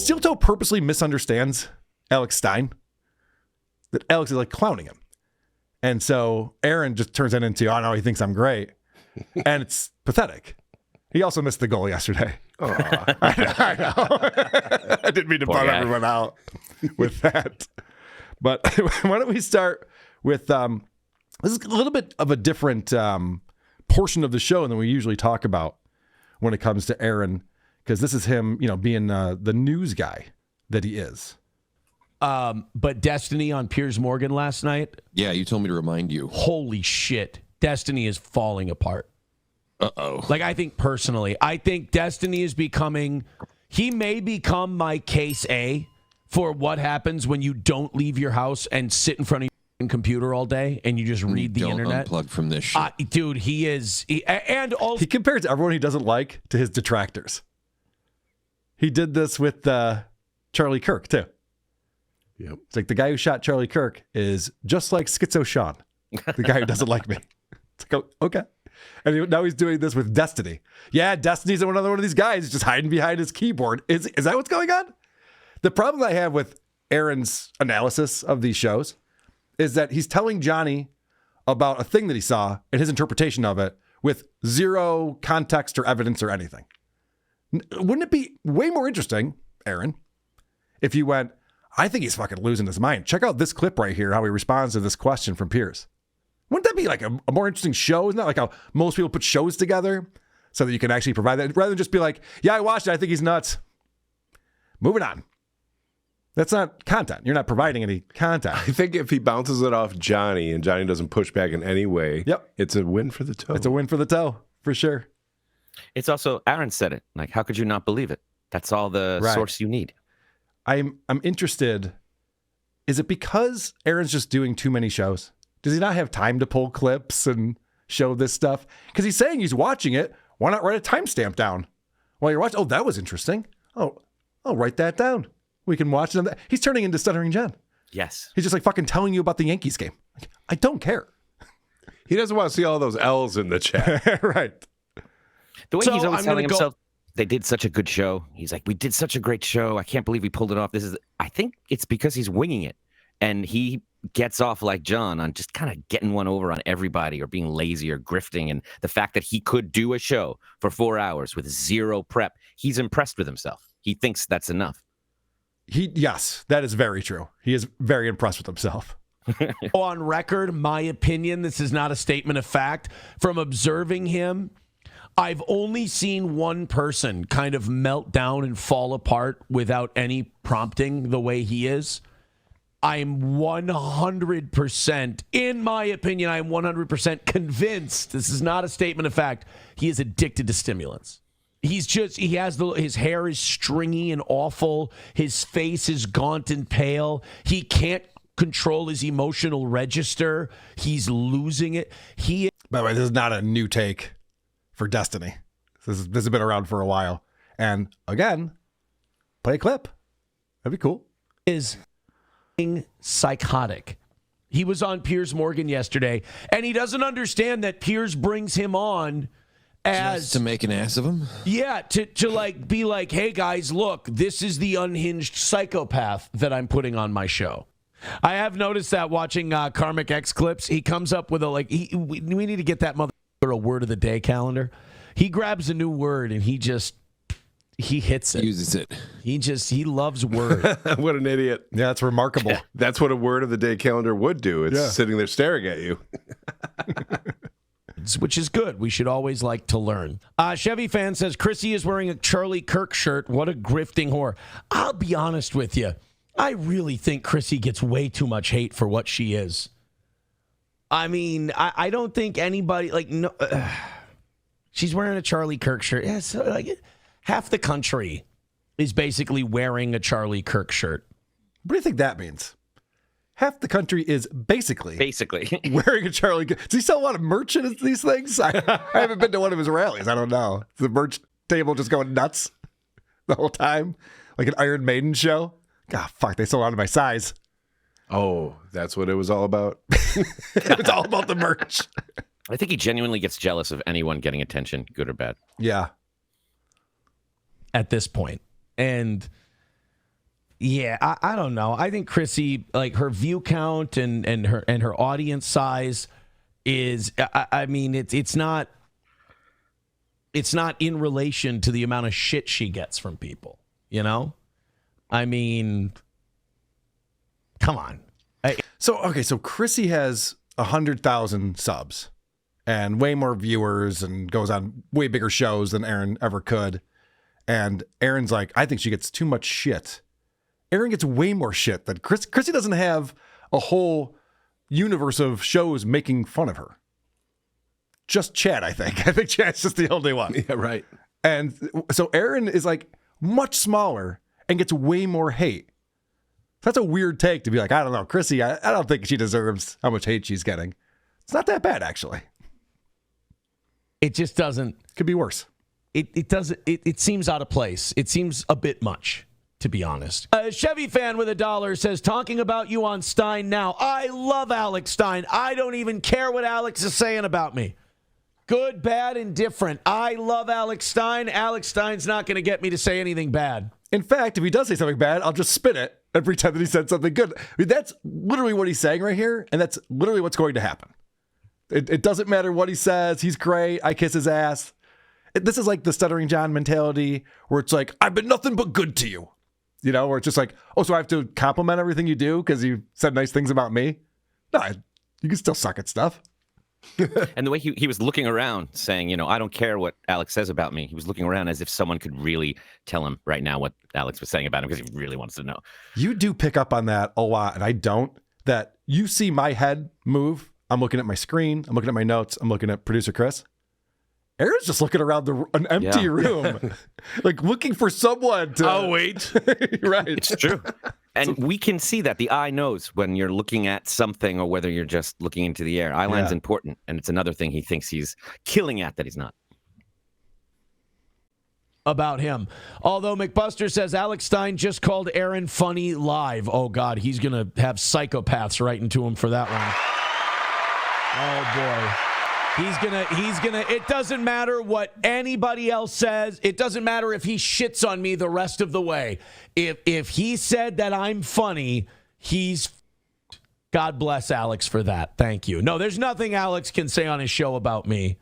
Steel Toe purposely misunderstands Alex Stein. That Alex is like clowning him. And so Aaron just turns it into, oh no, he thinks I'm great. And it's pathetic. He also missed the goal yesterday. I know. I didn't mean to bum everyone out with that. But why don't we start with, this is a little bit of a different portion of the show than we usually talk about when it comes to Aaron, because this is him, being the news guy that he is. But Destiny on Piers Morgan last night. Yeah, you told me to remind you. Holy shit. Destiny is falling apart. Uh-oh. Like, I think Destiny is he may become my case A for what happens when you don't leave your house and sit in front of your computer all day and you just read the internet. Don't unplug from this shit. Dude, he compares everyone he doesn't like to his detractors. He did this with Charlie Kirk, too. Yep. It's like the guy who shot Charlie Kirk is just like Schizo Sean, the guy who doesn't like me. It's like, oh, okay. And now he's doing this with Destiny. Yeah, Destiny's another one of these guys just hiding behind his keyboard. Is that what's going on? The problem I have with Aaron's analysis of these shows is that he's telling Johnny about a thing that he saw and his interpretation of it with zero context or evidence or anything. Wouldn't it be way more interesting, Aaron, if you went, I think he's fucking losing his mind. Check out this clip right here, how he responds to this question from Piers. Wouldn't that be like a more interesting show? Isn't that like how most people put shows together so that you can actually provide that? Rather than just be like, yeah, I watched it. I think he's nuts. Moving on. That's not content. You're not providing any content. I think if he bounces it off Johnny and Johnny doesn't push back in any way, it's a win for the toe. It's a win for the toe, for sure. It's also, Aaron said it. Like, how could you not believe it? That's all the source you need. I'm interested. Is it because Aaron's just doing too many shows? Does he not have time to pull clips and show this stuff? Because he's saying he's watching it. Why not write a timestamp down while you're watching? Oh, that was interesting. Oh, I'll write that down. We can watch it. He's turning into Stuttering Jen. Yes. He's just like fucking telling you about the Yankees game. Like, I don't care. He doesn't want to see all those L's in the chat. Right. The way he's always telling himself, they did such a good show. He's like, we did such a great show. I can't believe we pulled it off. I think it's because he's winging it. And he gets off like John on just kind of getting one over on everybody or being lazy or grifting. And the fact that he could do a show for 4 hours with zero prep, he's impressed with himself. He thinks that's enough. Yes, that is very true. He is very impressed with himself. On record, my opinion, this is not a statement of fact. From observing him, I've only seen one person kind of melt down and fall apart without any prompting the way he is. I'm 100%, in my opinion, I'm 100% convinced, this is not a statement of fact, he is addicted to stimulants. His hair is stringy and awful. His face is gaunt and pale. He can't control his emotional register. He's losing it. By the way, this is not a new take for Destiny. This has been around for a while. And again, play a clip. That'd be cool. Is psychotic. He was on Piers Morgan yesterday, and he doesn't understand that Piers brings him on as just to make an ass of him. Yeah, to like be like, hey guys, look, this is the unhinged psychopath that I'm putting on my show. I have noticed that watching KarmicX clips, he comes up with we need to get that mother a word of the day calendar. He grabs a new word and he hits it. Uses it. He loves word. What an idiot. Yeah, it's remarkable. That's what a word of the day calendar would do. It's sitting there staring at you. Which is good. We should always like to learn. Chevy fan says, Chrissie is wearing a Charlie Kirk shirt. What a grifting whore. I'll be honest with you. I really think Chrissie gets way too much hate for what she is. I mean, I don't think anybody, she's wearing a Charlie Kirk shirt. Yeah, so half the country is basically wearing a Charlie Kirk shirt. What do you think that means? Half the country is basically wearing a Charlie. Does he sell a lot of merch in these things? I haven't been to one of his rallies. I don't know. Is the merch table just going nuts the whole time? Like an Iron Maiden show? God, fuck, they sold out of my size. Oh, that's what it was all about? It was all about the merch. I think he genuinely gets jealous of anyone getting attention, good or bad. Yeah. At this point. And I don't know. I think Chrissie, like her view count and her audience size is, I mean, it's not in relation to the amount of shit she gets from people. You know, I mean, come on. So Chrissie has 100,000 subs and way more viewers and goes on way bigger shows than Aaron ever could. And Aaron's like, I think she gets too much shit. Aaron gets way more shit than Chrissie doesn't have a whole universe of shows making fun of her. Just Chad, I think. I think Chad's just the only one. Yeah, right. And so Aaron is like much smaller and gets way more hate. That's a weird take to be like, I don't know, Chrissie, I don't think she deserves how much hate she's getting. It's not that bad, actually. It just doesn't. Could be worse. It doesn't. It seems out of place. It seems a bit much, to be honest. A Chevy fan with $1 says, talking about you on Stein now. I love Alex Stein. I don't even care what Alex is saying about me. Good, bad, indifferent. I love Alex Stein. Alex Stein's not going to get me to say anything bad. In fact, if he does say something bad, I'll just spin it and pretend that he said something good. I mean, that's literally what he's saying right here, and that's literally what's going to happen. It doesn't matter what he says. He's great. I kiss his ass. This is like the Stuttering John mentality where it's like, I've been nothing but good to you. You know, where it's just like, oh, so I have to compliment everything you do because you said nice things about me? No, you can still suck at stuff. And the way he was looking around saying, you know, I don't care what Alex says about me. He was looking around as if someone could really tell him right now what Alex was saying about him because he really wants to know. You do pick up on that a lot, and I don't. That you see my head move. I'm looking at my screen. I'm looking at my notes. I'm looking at producer Chris. Aaron's just looking around an empty room, like looking for someone to... I'll wait. Right. It's true. And we can see that. The eye knows when you're looking at something or whether you're just looking into the air. Eye line's important, and it's another thing he thinks he's killing at that he's not. About him. Although McBuster says Alex Stein just called Aaron funny live. Oh, God, he's going to have psychopaths writing to him for that one. Oh, boy. He's gonna, it doesn't matter what anybody else says. It doesn't matter if he shits on me the rest of the way. If he said that I'm funny, God bless Alex for that. Thank you. No, there's nothing Alex can say on his show about me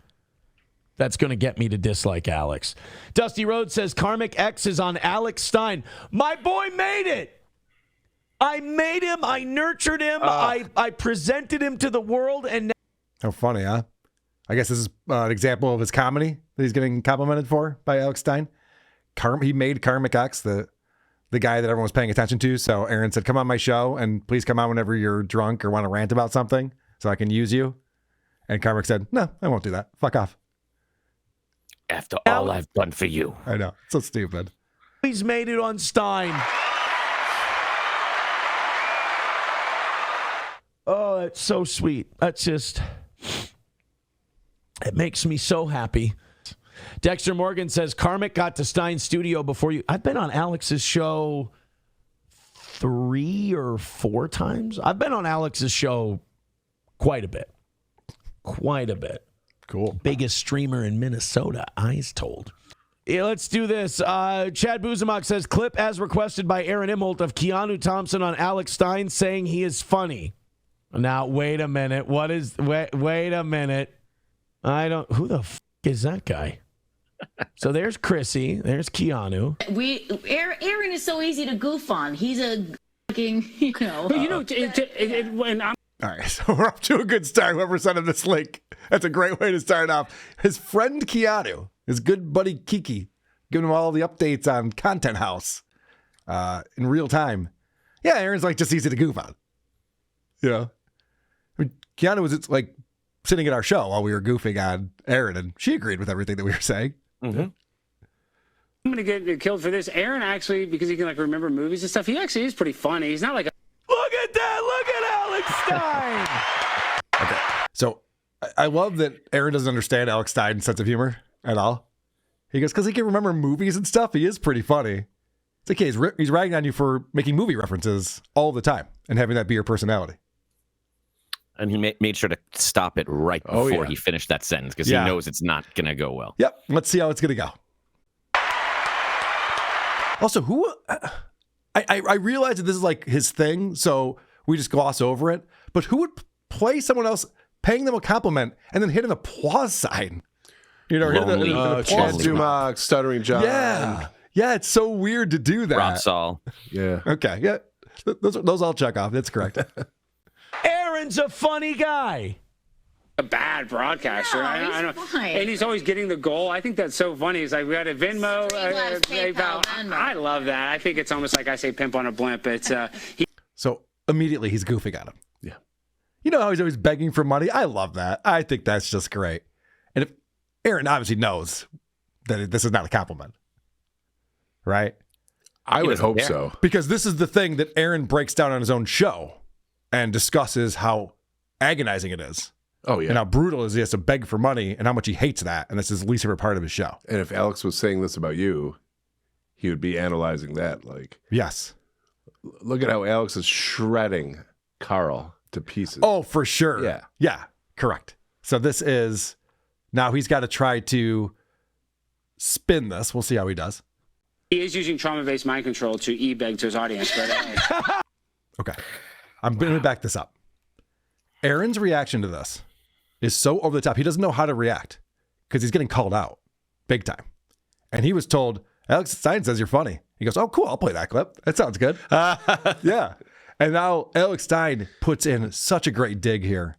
that's going to get me to dislike Alex. Dusty Rhodes says KarmicX is on Alex Stein. My boy made it. I made him. I nurtured him. I presented him to the world. And how funny, huh? I guess this is an example of his comedy that he's getting complimented for by Alex Stein. He made KarmicX the guy that everyone was paying attention to. So Aaron said, come on my show and please come on whenever you're drunk or want to rant about something so I can use you. And Karmic said, no, I won't do that. Fuck off. After all I've done for you. I know. So stupid. He's made it on Stein. Oh, that's so sweet. That's just... It makes me so happy. Dexter Morgan says, Karmic got to Stein's studio before you. I've been on Alex's show 3 or 4 times. I've been on Alex's show quite a bit. Quite a bit. Cool. Biggest streamer in Minnesota, Eyes told. Yeah, let's do this. Chad Buzamok says, clip as requested by Aaron Imholte of Keanu Thompson on Alex Stein saying he is funny. Now, wait a minute. Wait a minute. Who the f*** is that guy? So there's Chrissie. There's Keanu. Aaron is so easy to goof on. He's a fucking, when I'm... All right, so we're up to a good start. Whoever sent him this link, that's a great way to start off. His friend Keanu, his good buddy Kiki, giving him all the updates on Content House in real time. Yeah, Aaron's like just easy to goof on. You know? I mean, Keanu was like sitting at our show while we were goofing on Aaron, and she agreed with everything that we were saying. Mm-hmm. I'm gonna get killed for this. Aaron actually, because he can like remember movies and stuff, he actually is pretty funny. He's not like look at that, look at Alex Stein. Okay, so I love that Aaron doesn't understand Alex Stein's sense of humor at all. He goes, because he can remember movies and stuff. He is pretty funny. It's okay. He's ragging on you for making movie references all the time and having that be your personality. And he made sure to stop it right before he finished that sentence because he knows it's not going to go well. Yep. Let's see how it's going to go. Also, I realize that this is like his thing, so we just gloss over it. But who would play someone else, paying them a compliment, and then hit an applause sign? You know, Lonely. hit an Chad applause. Dumock, Stuttering John. Yeah, it's so weird to do that. Rob Saul. Yeah. Okay, yeah, those I'll check off. That's correct. Aaron's a funny guy. A bad broadcaster. No, I he's don't, fine. and he's always getting the goal. I think that's so funny. He's like, we got a Venmo, Streamlabs, PayPal, Venmo. I love that. I think it's almost like I say pimp on a blimp. It's So immediately he's goofing at him. Yeah. You know how he's always begging for money? I love that. I think that's just great. And if Aaron obviously knows that this is not a compliment, right? I would hope care. so. Because this is the thing that Aaron breaks down on his own show and discusses how agonizing it is. Oh, yeah. And how brutal it is he has to beg for money and how much he hates that. And that's his least favorite part of his show. And if Alex was saying this about you, he would be analyzing that. Like, Yes. look at how Alex is shredding Carl to pieces. Oh, for sure. Yeah. Yeah, correct. So this is, now he's got to try to spin this. We'll see how he does. he is using trauma-based mind control to e-beg to his audience. But Okay. I'm going to back this up. Aaron's reaction to this is so over the top. He doesn't know how to react because he's getting called out big time. And he was told, Alex Stein says you're funny. He goes, oh, cool. I'll play that clip. That sounds good. Yeah. And now Alex Stein puts in such a great dig here.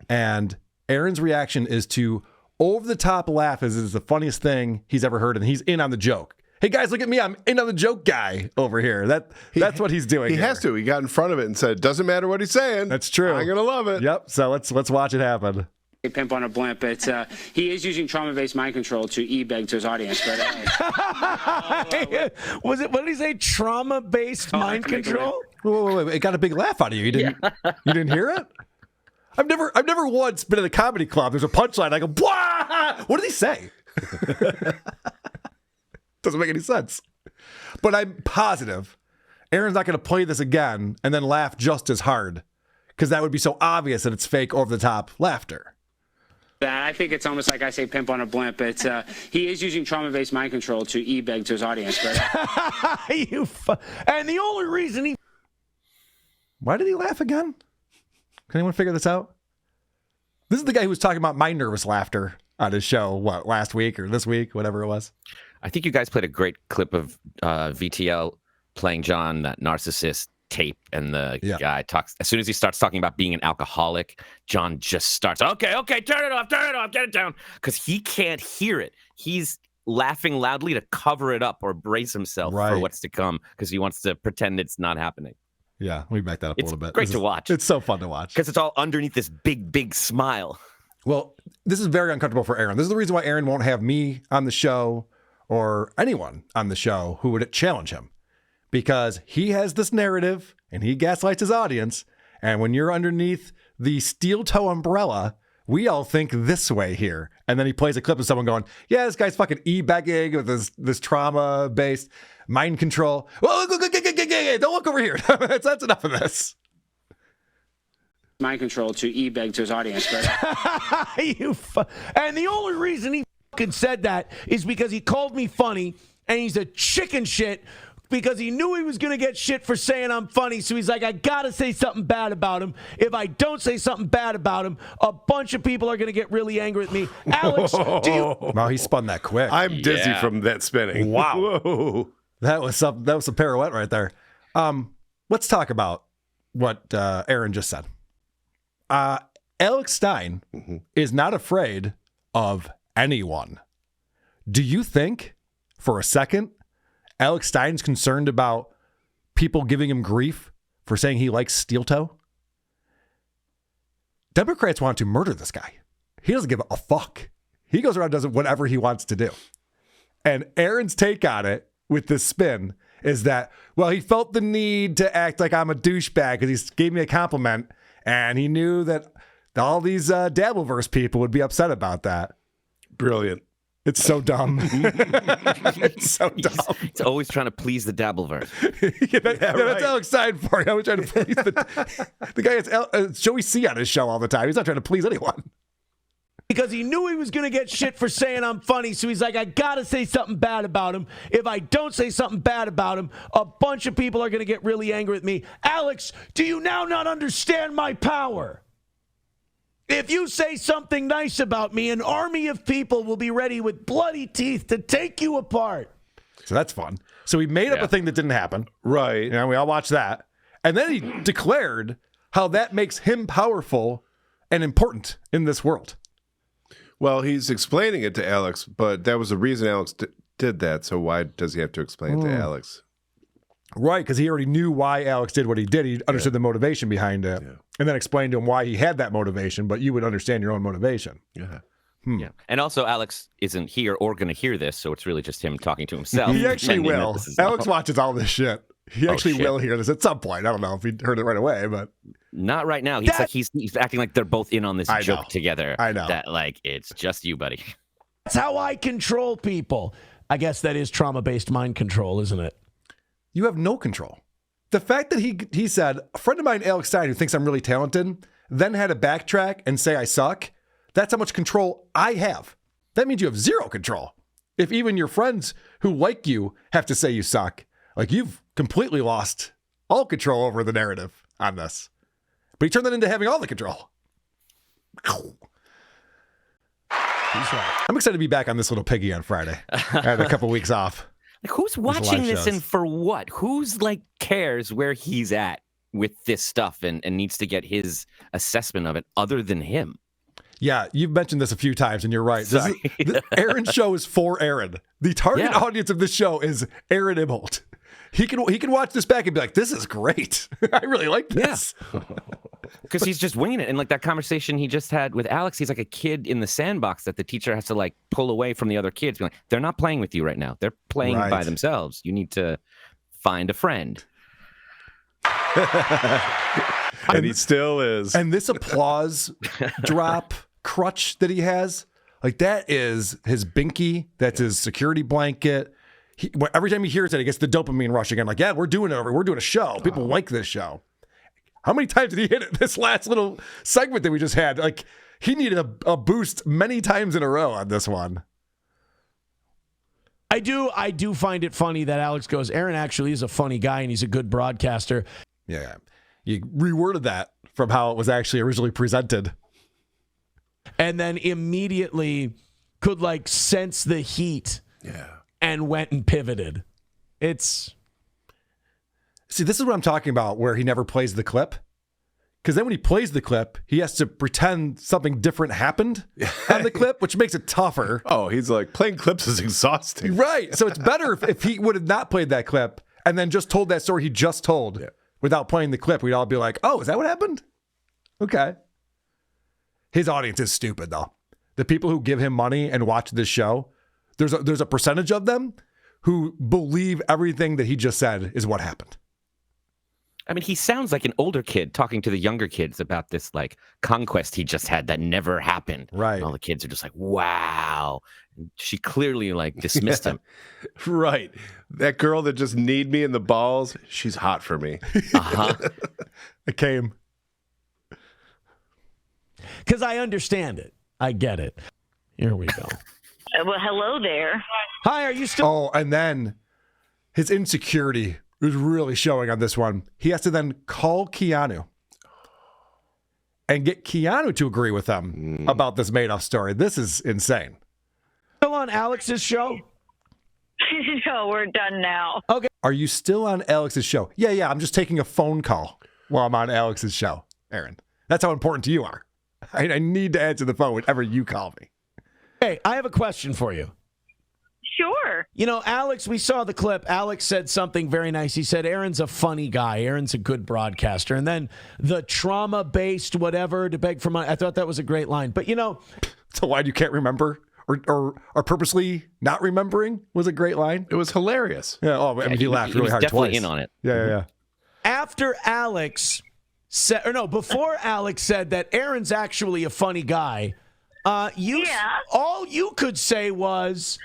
And Aaron's reaction is to over the top laugh as is the funniest thing he's ever heard. And he's in on the joke. Hey guys, look at me. I'm in on the joke guy over here. That's what he's doing. He here. has to. He got in front of it and said, doesn't matter what he's saying. That's true. I'm going to love it. Yep. So let's watch it happen. a pimp on a blimp. It's he is using trauma-based mind control to e-beg to his audience. But Was it? What did he say? Trauma-based mind control? Wait. It got a big laugh out of you. You didn't hear it? I've never once been at a comedy club. There's a punchline. I go, Bwah! What did he say? Doesn't make any sense. But I'm positive Aaron's not going to play this again and then laugh just as hard because that would be so obvious that it's fake over the top laughter. I think it's almost like I say pimp on a blimp. It's he is using trauma-based mind control to e-beg to his audience. But and the only reason he... Why did he laugh again? Can anyone figure this out? This is the guy who was talking about my nervous laughter on his show, last week or this week, whatever it was. I think you guys played a great clip of VTL playing John, that narcissist tape, and the guy talks. As soon as he starts talking about being an alcoholic, John just starts, okay, turn it off, get it down, because he can't hear it. He's laughing loudly to cover it up or brace himself for what's to come because he wants to pretend it's not happening. Yeah, let me back that up a little bit. It's great to watch. It's so fun to watch. Because it's all underneath this big smile. Well, this is very uncomfortable for Aaron. This is the reason why Aaron won't have me on the show or anyone on the show who would challenge him. Because he has this narrative and he gaslights his audience. And when you're underneath the steel toe umbrella, we all think this way here. And then he plays a clip of someone going, yeah, this guy's fucking e-begging with this trauma-based mind control. Well, don't look over here. That's enough of this. mind control to e-beg to his audience. But and the only reason he fucking said that is because he called me funny and he's a chicken shit because he knew he was going to get shit for saying I'm funny. So he's like, I got to say something bad about him. If I don't say something bad about him, a bunch of people are going to get really angry with me. Alex, do you... Wow, he spun that quick. I'm dizzy from that spinning. Wow. Whoa. That was some pirouette right there. Let's talk about what Aaron just said. Alex Stein is not afraid of anyone. Do you think for a second Alex Stein's concerned about people giving him grief for saying he likes steel toe? Democrats want to murder this guy. He doesn't give a fuck. He goes around and does whatever he wants to do. And Aaron's take on it with this spin is that, well, he felt the need to act like I'm a douchebag because he gave me a compliment and he knew that all these Dabbleverse people would be upset about that. Brilliant. It's so dumb. It's so dumb. He's always trying to please the Dabbleverse. That's Alex Stein for you. I was trying to please the guy. It's Joey C on his show all the time. He's not trying to please anyone. because he knew he was going to get shit for saying I'm funny. So he's like, I got to say something bad about him. If I don't say something bad about him, a bunch of people are going to get really angry with me. Alex, do you now not understand my power? If you say something nice about me, an army of people will be ready with bloody teeth to take you apart. So that's fun. So he made up a thing that didn't happen. Right. You know, we all watched that. And then he declared how that makes him powerful and important in this world. Well, he's explaining it to Alex, but that was the reason Alex did that. So why does he have to explain it to Alex? Right, because he already knew why Alex did what he did. He understood the motivation behind it, and then explained to him why he had that motivation, but you would understand your own motivation. Yeah. Yeah. And also, Alex isn't here or going to hear this, so it's really just him talking to himself. He actually will. Alex watches all this shit. He actually shit. will hear this at some point. I don't know if he heard it right away, but not right now. He's like he's acting like they're both in on this joke together. I know that like it's just you, buddy. That's how I control people. I guess that is trauma-based mind control, isn't it? you have no control. The fact that he said, a friend of mine, Alex Stein, who thinks I'm really talented, then had to backtrack and say I suck, that's how much control I have. That means you have zero control. If even your friends who like you have to say you suck, like you've completely lost all control over the narrative on this. But he turned that into having all the control. I'm excited to be back on this little piggy on Friday. I had a couple weeks off. Like, who's watching this and for what? Who's like cares where he's at with this stuff and needs to get his assessment of it other than him? Yeah, you've mentioned this a few times, and you're right. Aaron's show is for Aaron. The target audience of this show is Aaron Imholte. He can watch this back and be like, "This is great. I really like this." Because he's just winging it. And like that conversation he just had with Alex, he's like a kid in the sandbox that the teacher has to like pull away from the other kids. Be like, they're not playing with you right now. They're playing by themselves. You need to find a friend. And he still is. And this applause drop crutch that he has, like that is his binky. That's his security blanket. Every time he hears it, he gets the dopamine rush again. Like, yeah, we're doing a show. People like this show. How many times did he hit it this last little segment that we just had? Like, he needed a boost many times in a row on this one. I do find it funny that Alex goes, Aaron actually is a funny guy and he's a good broadcaster. Yeah. You reworded that from how it was actually originally presented. And then immediately could like sense the heat. Yeah. And went and pivoted. See, this is what I'm talking about, where he never plays the clip. Because then when he plays the clip, he has to pretend something different happened on the clip, which makes it tougher. Oh, he's like, playing clips is exhausting. Right. So it's better if he would have not played that clip and then just told that story he just told without playing the clip. We'd all be like, oh, is that what happened? Okay. His audience is stupid, though. The people who give him money and watch this show, there's a percentage of them who believe everything that he just said is what happened. I mean, he sounds like an older kid talking to the younger kids about this like conquest he just had that never happened. Right. And all the kids are just like, wow. And she clearly like dismissed him. Right. That girl that just kneed me in the balls, she's hot for me. It came. Because I understand it. I get it. Here we go. Well, hello there. Hi, are you still? Oh, and then his insecurity was really showing on this one. He has to then call Keanu and get Keanu to agree with them about this made-up story. This is insane. Still on Alex's show? No, we're done now. Okay. Are you still on Alex's show? Yeah. I'm just taking a phone call while I'm on Alex's show, Aaron. That's how important to you are. I need to answer the phone whenever you call me. Hey, I have a question for you. Sure. You know, Alex, we saw the clip. Alex said something very nice. He said, Aaron's a funny guy. Aaron's a good broadcaster. And then the trauma-based whatever to beg for money. I thought that was a great line. But, you know. So why you can't remember or purposely not remembering was a great line? It was hilarious. Yeah. Oh, I mean, he laughed really hard definitely twice. In on it. Yeah. After Alex said, or no, before Alex said that Aaron's actually a funny guy, all you could say was,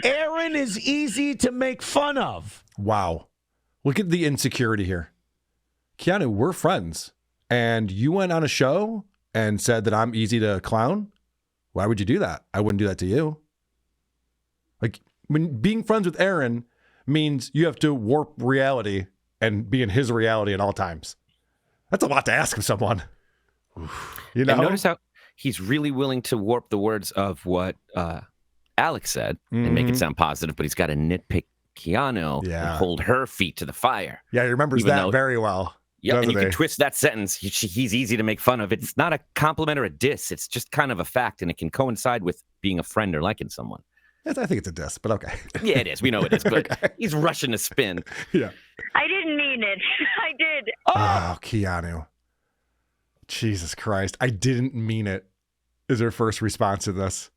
Aaron is easy to make fun of. Wow. Look at the insecurity here. Keanu, we're friends. And you went on a show and said that I'm easy to clown? Why would you do that? I wouldn't do that to you. Like, when being friends with Aaron means you have to warp reality and be in his reality at all times. That's a lot to ask of someone. You know? And notice how he's really willing to warp the words of what Alex said and make it sound positive, but he's got to nitpick Keanu and hold her feet to the fire. Yeah, he remembers that very well. Yeah, and you can twist that sentence. He's easy to make fun of. It's not a compliment or a diss. It's just kind of a fact, and it can coincide with being a friend or liking someone. I think it's a diss, but okay. Yeah, it is. We know it is, but he's rushing to spin. Yeah. I didn't mean it. I did. Oh, Keanu. Jesus Christ. I didn't mean it, is her first response to this.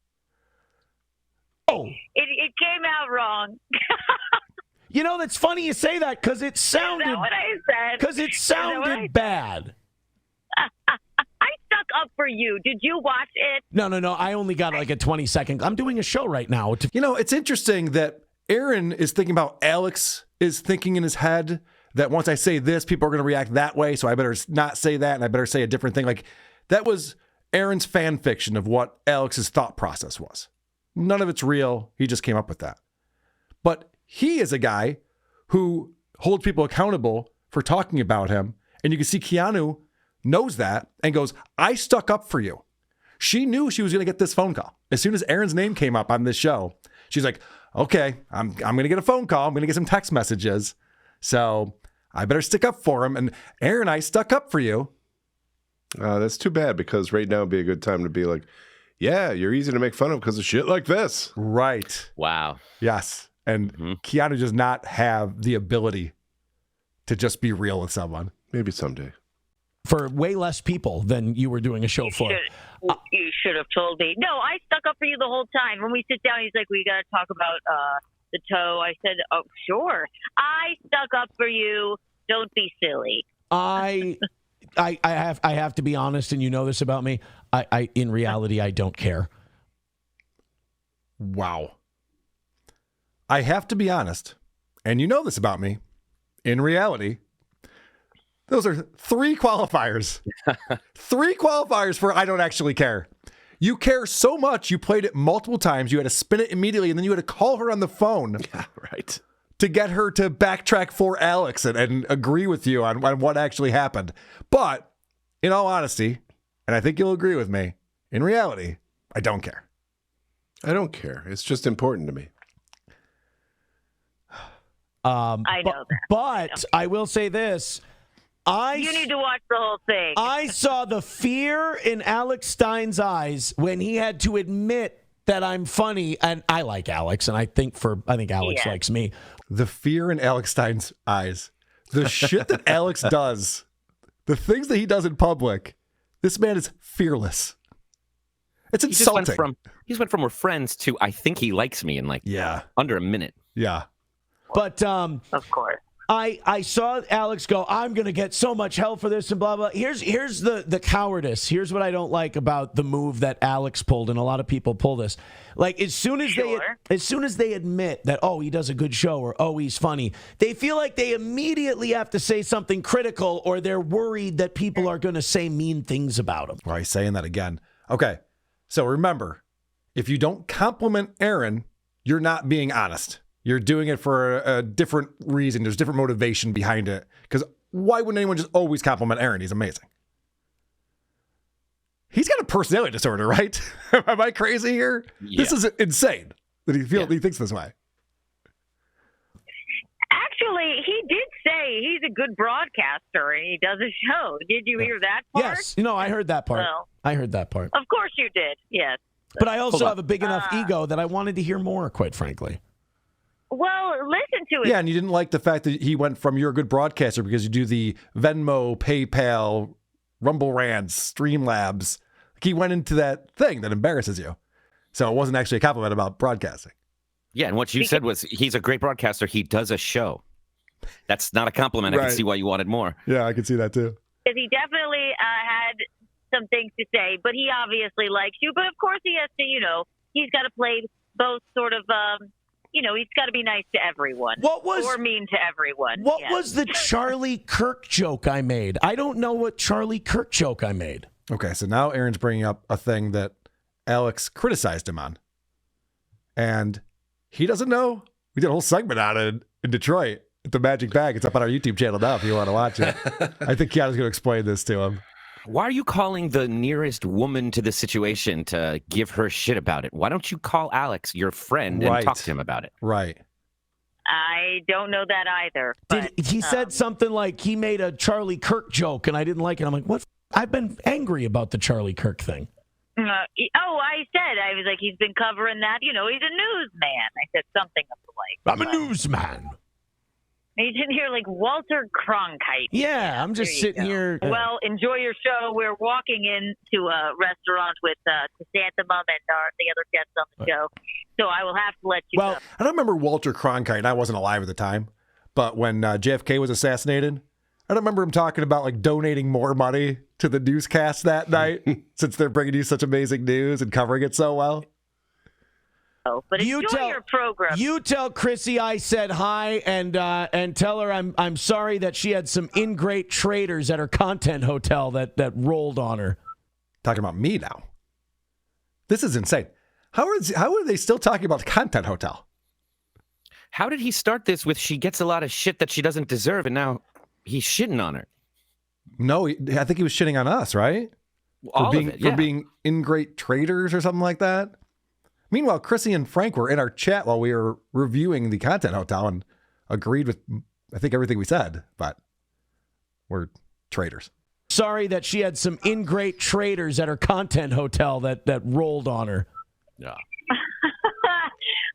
Oh. It came out wrong. You know, that's funny you say that because it sounded. Is that what I said? Because it sounded bad. I stuck up for you. Did you watch it? No. I only got like a 20-second. I'm doing a show right now. You know, it's interesting that Aaron is thinking about Alex is thinking in his head that once I say this, people are going to react that way, so I better not say that, and I better say a different thing. Like, that was Aaron's fan fiction of what Alex's thought process was. None of it's real. He just came up with that. But he is a guy who holds people accountable for talking about him, and you can see Keanu knows that and goes, I stuck up for you. She knew she was going to get this phone call. As soon as Aaron's name came up on this show, she's like, okay, I'm going to get a phone call. I'm going to get some text messages. So I better stick up for him. And Aaron, I stuck up for you. That's too bad, because right now would be a good time to be like, yeah, you're easy to make fun of because of shit like this. Right. Wow. Yes. And Keanu does not have the ability to just be real with someone. Maybe someday. For way less people than you were doing a show for. You should have told me. No, I stuck up for you the whole time. When we sit down, he's like, we got to talk about the toe. I said, oh, sure. I stuck up for you. Don't be silly. I have to be honest, and you know this about me. I in reality, I don't care. Wow. I have to be honest, and you know this about me. In reality, those are 3 qualifiers. 3 qualifiers for I don't actually care. You care so much, you played it multiple times. You had to spin it immediately, and then you had to call her on the phone. Yeah, right. To get her to backtrack for Alex and agree with you on what actually happened. But in all honesty, and I think you'll agree with me, in reality, I don't care. I don't care. It's just important to me. I know that. But I will say this. You need to watch the whole thing. I saw the fear in Alex Stein's eyes when he had to admit that I'm funny, and I like Alex, and I think Alex likes me. The fear in Alex Stein's eyes, the shit that Alex does, the things that he does in public, this man is fearless. It's insulting. He just went from we're friends to I think he likes me in under a minute. Yeah. But of course. I saw Alex go, I'm going to get so much hell for this and blah, blah. Here's the cowardice. Here's what I don't like about the move that Alex pulled, and a lot of people pull this. Like, as soon as they admit that, oh, he does a good show or, oh, he's funny, they feel like they immediately have to say something critical, or they're worried that people are going to say mean things about him. Well, he's saying that again. Okay. So remember, if you don't compliment Aaron, you're not being honest. You're doing it for a different reason. There's different motivation behind it. Because why wouldn't anyone just always compliment Aaron? He's amazing. He's got a personality disorder, right? Am I crazy here? Yeah. This is insane that he thinks this way. Actually, he did say he's a good broadcaster and he does a show. Did you hear that part? Yes. I heard that part. Well, I heard that part. Of course you did. Yes. But I also have a big enough ego that I wanted to hear more, quite frankly. Well, listen to it. Yeah, and you didn't like the fact that he went from you're a good broadcaster because you do the Venmo, PayPal, Rumble Rants, Streamlabs. Like, he went into that thing that embarrasses you. So it wasn't actually a compliment about broadcasting. Yeah, and what you said was he's a great broadcaster. He does a show. That's not a compliment. Right. I can see why you wanted more. Yeah, I can see that too. Because he definitely had some things to say, but he obviously likes you. But of course he has to, he's got to play both sort of... he's got to be nice to everyone. Or mean to everyone. What was the Charlie Kirk joke I made? I don't know what Charlie Kirk joke I made. Okay, so now Aaron's bringing up a thing that Alex criticized him on. And he doesn't know. We did a whole segment on it in Detroit at the Magic Bag. It's up on our YouTube channel now if you want to watch it. I think Keanu's going to explain this to him. Why are you calling the nearest woman to the situation to give her shit about it? Why don't you call Alex, your friend, and talk to him about it? Right. I don't know that either. He said something like he made a Charlie Kirk joke, and I didn't like it. I'm like, what? I've been angry about the Charlie Kirk thing. I was like, he's been covering that. You know, he's a newsman. I said something of the like. I'm a newsman. He's in here like Walter Cronkite. Yeah, I'm just sitting here. Well, enjoy your show. We're walking into a restaurant with Chrysanthemum and the other guests on the show. So I will have to let you know. I don't remember Walter Cronkite. I wasn't alive at the time. But when JFK was assassinated, I don't remember him talking about like donating more money to the newscast that night since they're bringing you such amazing news and covering it so well. But enjoy your program. You tell Chrissie I said hi and tell her I'm sorry that she had some ingrate traders at her content hotel that rolled on her. Talking about me now. This is insane. How are they still talking about the content hotel? How did he start this with she gets a lot of shit that she doesn't deserve and now he's shitting on her? No, I think he was shitting on us, right? For being ingrate traders or something like that. Meanwhile, Chrissie and Frank were in our chat while we were reviewing the content hotel and agreed with, I think, everything we said, but we're traitors. Sorry that she had some ingrate traders at her content hotel that rolled on her. Yeah.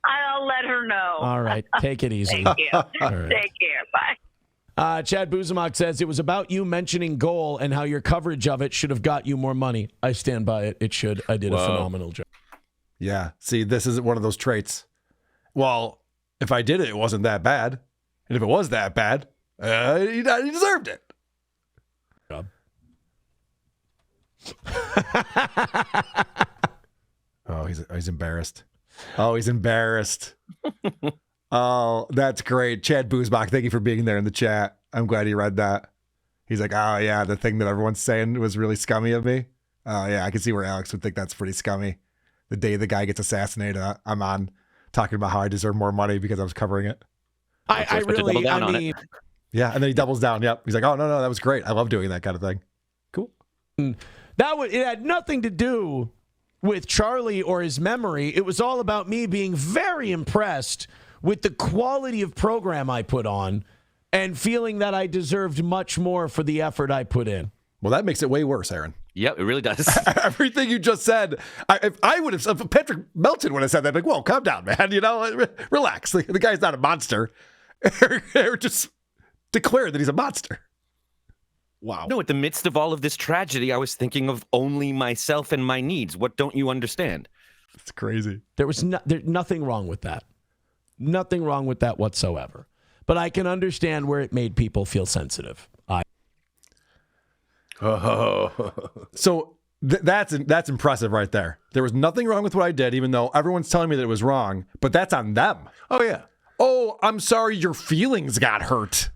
I'll let her know. All right. Take it easy. Thank you. Right. Take care. Bye. Chad Buzamok says, it was about you mentioning goal and how your coverage of it should have got you more money. I stand by it. It should. I did a phenomenal job. Yeah. See, this isn't one of those traits. Well, if I did it, it wasn't that bad. And if it was that bad, he deserved it. Oh, he's embarrassed. Oh, he's embarrassed. Oh, that's great. Chad Boozbach, thank you for being there in the chat. I'm glad he read that. He's like, oh, yeah, the thing that everyone's saying was really scummy of me. Oh, yeah, I can see where Alex would think that's pretty scummy. The day the guy gets assassinated, I'm on talking about how I deserve more money because I was covering it. I mean... Yeah, and then he doubles down. Yep. He's like, oh, no, that was great. I love doing that kind of thing. Cool. It had nothing to do with Charlie or his memory. It was all about me being very impressed with the quality of program I put on and feeling that I deserved much more for the effort I put in. Well, that makes it way worse, Aaron. Yep, it really does. Everything you just said, if Patrick Melton would have said that, like, whoa, calm down, man. You know, relax. The guy's not a monster. Or just declare that he's a monster. Wow. No, at the midst of all of this tragedy, I was thinking of only myself and my needs. What don't you understand? It's crazy. There's nothing wrong with that. Nothing wrong with that whatsoever. But I can understand where it made people feel sensitive. So that's impressive right there. There was nothing wrong with what I did, even though everyone's telling me that it was wrong, but that's on them. Oh, yeah. Oh, I'm sorry your feelings got hurt.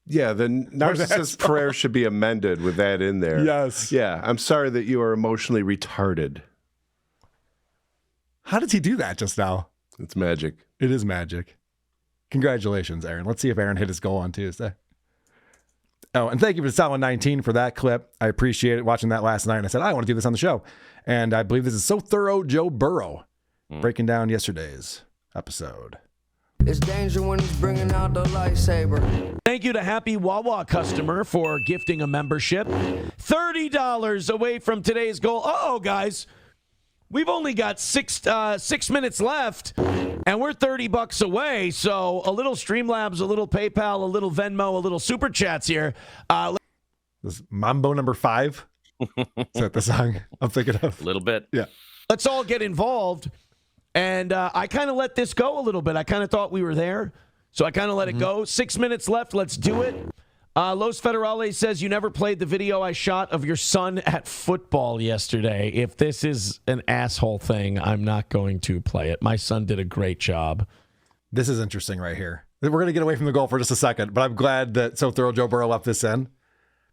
Yeah, the narcissist prayer should be amended with that in there. Yes. Yeah, I'm sorry that you are emotionally retarded. How did he do that just now? It's magic. It is magic. Congratulations, Aaron. Let's see if Aaron hit his goal on Tuesday. Oh, and thank you for Solid19 for that clip. I appreciate it. Watching that last night, and I said, I want to do this on the show. And I believe this is So Thorough Joe Burrow breaking down yesterday's episode. It's danger when he's bringing out the lightsaber. Thank you to Happy Wawa customer for gifting a membership. $30 away from today's goal. Uh-oh, guys. We've only got 6 minutes left, and we're $30 away. So a little Streamlabs, a little PayPal, a little Venmo, a little Super Chats here. This Mambo number 5. Is that the song I'm thinking of? A little bit. Yeah. Let's all get involved. And I kind of let this go a little bit. I kind of thought we were there, so I kind of let it go. 6 minutes left. Let's do it. Los Federales says, you never played the video I shot of your son at football yesterday. If this is an asshole thing, I'm not going to play it. My son did a great job. This is interesting right here. We're going to get away from the goal for just a second, but I'm glad that So Thorough Joe Burrow left this in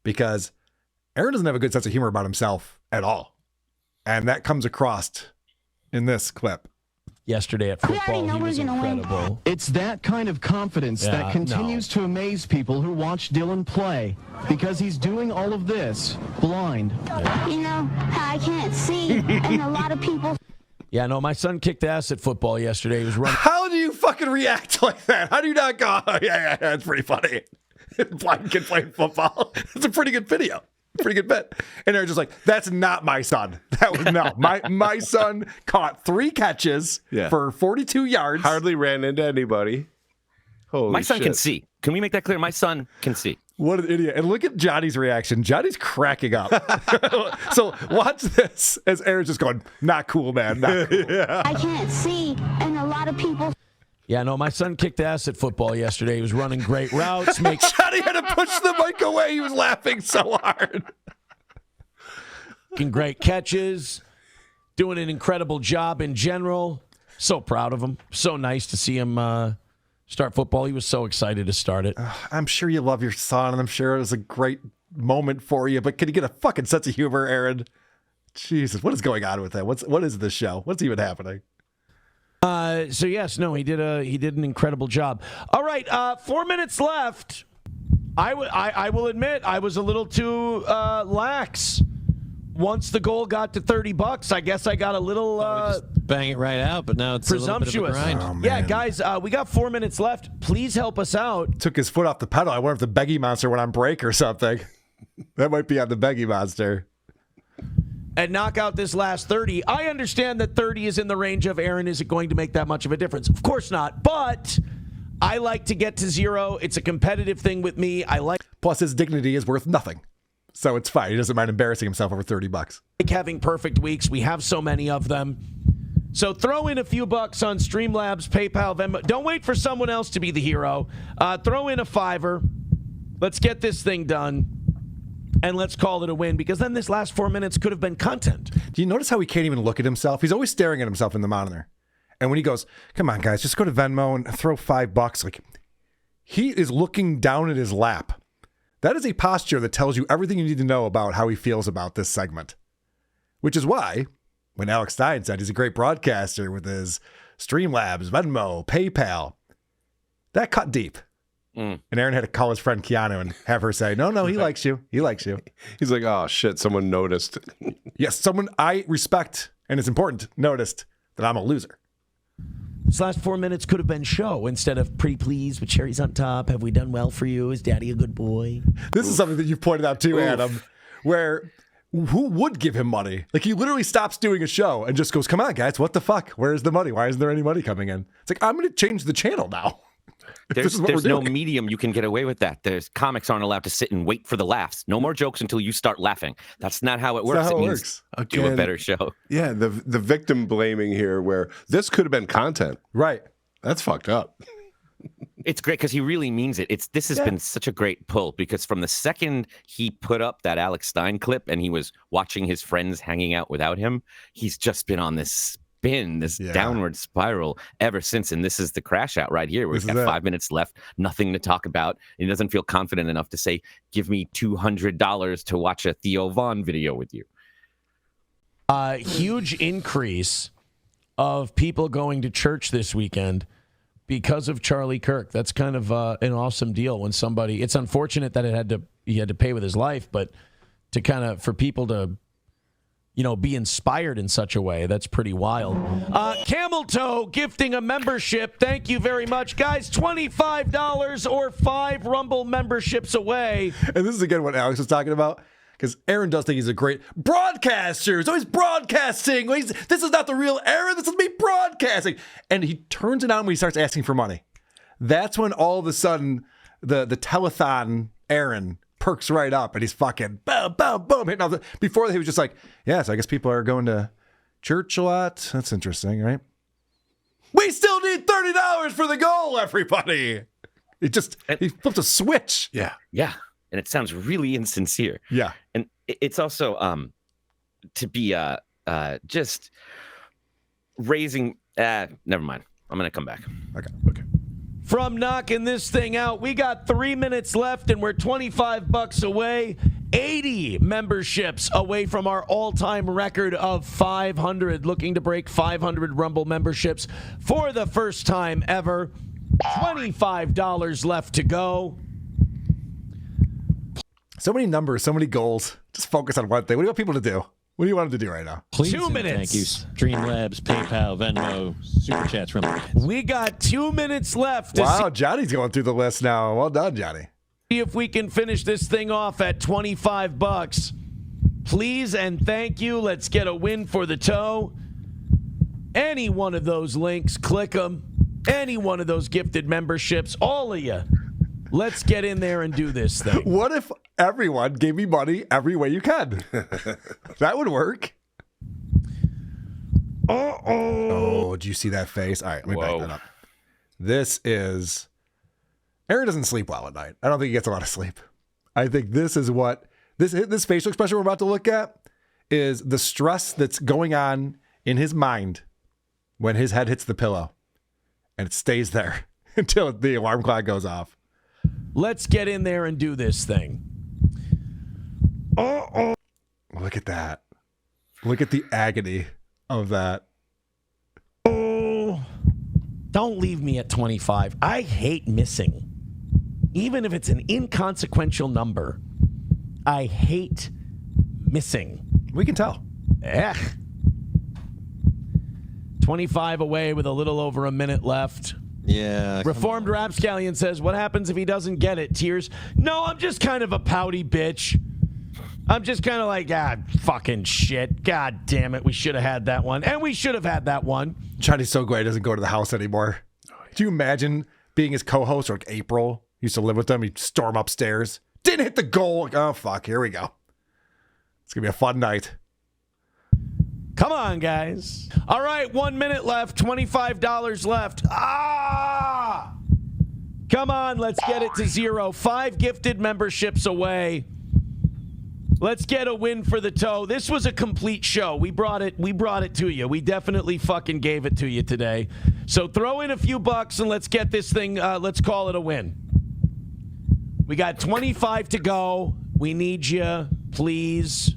because Aaron doesn't have a good sense of humor about himself at all. And that comes across in this clip. Yesterday at football, he was incredible. It's that kind of confidence that continues to amaze people who watch Dylan play, because he's doing all of this blind. You know how I can't see, and a lot of people. Yeah, no, my son kicked ass at football yesterday. He was running. How do you fucking react like that? How do you not go, oh, yeah, that's pretty funny. Blind kid playing football. It's a pretty good video. Pretty good bit. And they're just like, that's not my son. That was no. My son caught 3 catches for 42 yards. Hardly ran into anybody. Holy My son shit. can see. Can we make that clear? My son can see. What an idiot. And look at Johnny's reaction. Johnny's cracking up. So watch this as Aaron's just going, not cool, man. Not cool. I can't see, and a lot of people. Yeah, no, my son kicked ass at football yesterday. He was running great routes. Johnny had to push the mic away. He was laughing so hard. Making great catches, doing an incredible job in general. So proud of him. So nice to see him start football. He was so excited to start it. I'm sure you love your son, and I'm sure it was a great moment for you, but can you get a fucking sense of humor, Aaron? Jesus, what is going on with that? What is this show? What's even happening? So yes, no, he did an incredible job. All right, 4 minutes left. I will admit I was a little too lax. Once the goal got to $30, I guess I got a little just bang it right out, but now it's presumptuous. A little bit of a grind. Oh, man. Yeah, guys, we got 4 minutes left. Please help us out. Took his foot off the pedal. I wonder if the Beggy Monster went on break or something. That might be on the Beggy Monster. And knock out this last 30. I understand that 30 is in the range of Aaron. Is it going to make that much of a difference? Of course not. But I like to get to 0. It's a competitive thing with me. Plus, his dignity is worth nothing. So it's fine. He doesn't mind embarrassing himself over $30. Like having perfect weeks. We have so many of them. So throw in a few bucks on Streamlabs, PayPal, Venmo. Don't wait for someone else to be the hero. Throw in a $5. Let's get this thing done. And let's call it a win, because then this last 4 minutes could have been content. Do you notice how he can't even look at himself? He's always staring at himself in the monitor. And when he goes, come on, guys, just go to Venmo and throw $5. Like, he is looking down at his lap. That is a posture that tells you everything you need to know about how he feels about this segment. Which is why, when Alex Stein said he's a great broadcaster with his Streamlabs, Venmo, PayPal, that cut deep. And Aaron had to call his friend Keanu and have her say, no, he likes you. He likes you. He's like, oh, shit, someone noticed. Yes, someone I respect, and it's important, noticed that I'm a loser. This last 4 minutes could have been show instead of pretty please with cherries on top. Have we done well for you? Is daddy a good boy? This is something that you've pointed out too, Adam, where who would give him money? Like, he literally stops doing a show and just goes, come on, guys, what the fuck? Where's the money? Why isn't there any money coming in? It's like, I'm going to change the channel now. There's no medium you can get away with that. Comics aren't allowed to sit and wait for the laughs. No more jokes until you start laughing. That's not how it works. It means do a better show. Yeah, the victim blaming here, where this could have been content. Right. That's fucked up. It's great because he really means it. This has been such a great pull, because from the second he put up that Alex Stein clip and he was watching his friends hanging out without him, he's just been on this downward spiral ever since. And this is the crash out right here. We've got 5 minutes left, nothing to talk about. And he doesn't feel confident enough to say, give me $200 to watch a Theo Von video with you. Huge increase of people going to church this weekend because of Charlie Kirk. That's kind of an awesome deal when somebody, it's unfortunate that he had to pay with his life, but for people to, be inspired in such a way. That's pretty wild. Camel Toe gifting a membership. Thank you very much, guys. $25 or 5 Rumble memberships away. And this is, again, what Alex was talking about, because Aaron does think he's a great broadcaster. He's always broadcasting. This is not the real Aaron. This is me broadcasting. And he turns it on when he starts asking for money. That's when all of a sudden the telethon Aaron perks right up, and he's fucking boom, boom, boom, hitting all the. Before he was just like, yeah, so I guess people are going to church a lot. That's interesting, right? We still need $30 for the goal, everybody. He flipped a switch. Yeah. And it sounds really insincere. Yeah. And it's also to be just raising. Never mind. I'm gonna come back. Okay. From knocking this thing out, we got 3 minutes left, and we're $25 away. 80 memberships away from our all-time record of 500. Looking to break 500 Rumble memberships for the first time ever. $25 left to go. So many numbers, so many goals. Just focus on one thing. What do you want people to do? What do you want them to do right now? Please 2 minutes. Thank you. Streamlabs, PayPal, Venmo, Super Chats, Rumble. We got 2 minutes left. Wow, Johnny's going through the list now. Well done, Johnny. See if we can finish this thing off at $25. Please and thank you. Let's get a win for the toe. Any one of those links, click them. Any one of those gifted memberships, all of you. Let's get in there and do this thing. What if everyone gave me money every way you can? That would work. Oh, do you see that face? All right, let me back that up. This is... Aaron doesn't sleep well at night. I don't think he gets a lot of sleep. I think this is what... This facial expression we're about to look at is the stress that's going on in his mind when his head hits the pillow. And it stays there until the alarm clock goes off. Let's get in there and do this thing. Look at that. Look at the agony of that. Oh, don't leave me at 25. I hate missing. Even if it's an inconsequential number, I hate missing. We can tell. 25 away with a little over a minute left. Yeah. Reformed Rapscallion says, what happens if he doesn't get it? Tears? No, I'm just kind of a pouty bitch. I'm just kind of like, fucking shit. God damn it. We should have had that one. And we should have had that one. Johnny's so glad he doesn't go to the house anymore. Do you imagine being his co-host, or like April used to live with them? He'd storm upstairs. Didn't hit the goal. Like, oh, fuck. Here we go. It's going to be a fun night. Come on, guys. All right, 1 minute left, $25 left. Come on, let's get it to 0. 5 gifted memberships away. Let's get a win for the toe. This was a complete show. We brought it to you. We definitely fucking gave it to you today. So throw in a few bucks and let's get this thing, let's call it a win. We got 25 to go. We need you, please.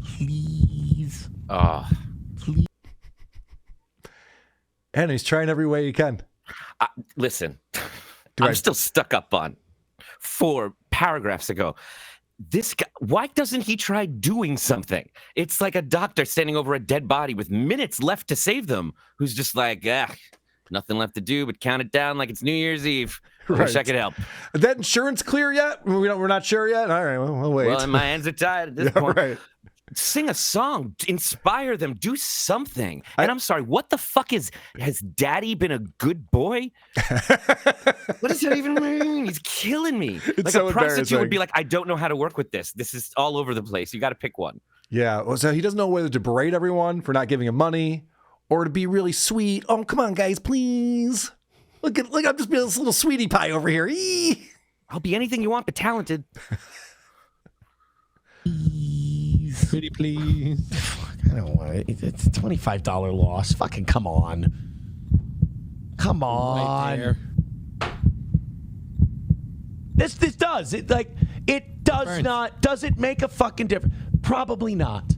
Please. Please. And he's trying every way he can. Listen, I'm still stuck up on 4 paragraphs ago. This guy, why doesn't he try doing something? It's like a doctor standing over a dead body with minutes left to save them, who's just like, nothing left to do but count it down like it's New Year's Eve. Right. Wish I could help. Is that insurance clear yet? We're not sure yet. All right, we'll wait. Well, and my hands are tied at this point. Right. Sing a song, inspire them, do something. And I'm sorry, what the fuck has Daddy been a good boy? What does that even mean? He's killing me. It's like so a prostitute would be embarrassing. like, I don't know how to work with this. This is all over the place. You got to pick one. Yeah, well, so he doesn't know whether to berate everyone for not giving him money or to be really sweet. Oh, come on, guys, please. Look, I'm just being this little sweetie pie over here. Eee! I'll be anything you want, but talented. Pretty please. I don't want it. It's a $25 loss. Fucking come on. Come on. Right there. This does. It does Burns. not. Does it make a fucking difference? Probably not.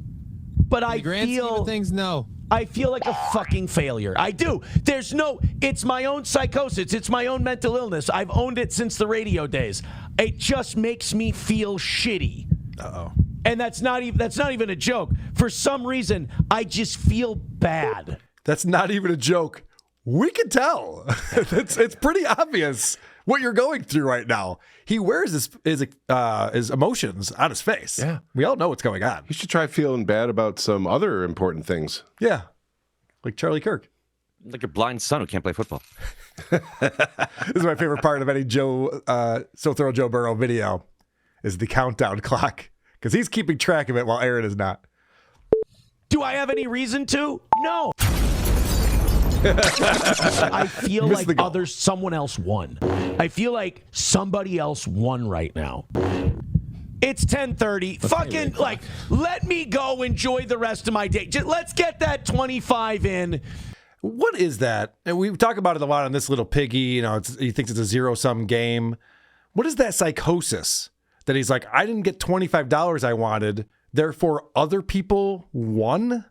But In the grand scheme of things, no. I feel like a fucking failure. I do. It's my own psychosis. It's my own mental illness. I've owned it since the radio days. It just makes me feel shitty. Uh-oh. And that's not even a joke. For some reason, I just feel bad. That's not even a joke. We can tell. It's pretty obvious what you're going through right now. He wears his emotions on his face. Yeah. We all know what's going on. You should try feeling bad about some other important things. Yeah. Like Charlie Kirk. Like your blind son who can't play football. This is my favorite part of any So Thorough Joe Burrow video is the countdown clock. Because he's keeping track of it while Aaron is not. Do I have any reason to? No. I feel like someone else won. I feel like somebody else won right now. It's 10:30. Fucking, let me go enjoy the rest of my day. Let's get that 25 in. What is that? And we talk about it a lot on This Little Piggy. He thinks it's a zero-sum game. What is that psychosis that he's like, I didn't get $25 I wanted, therefore other people won?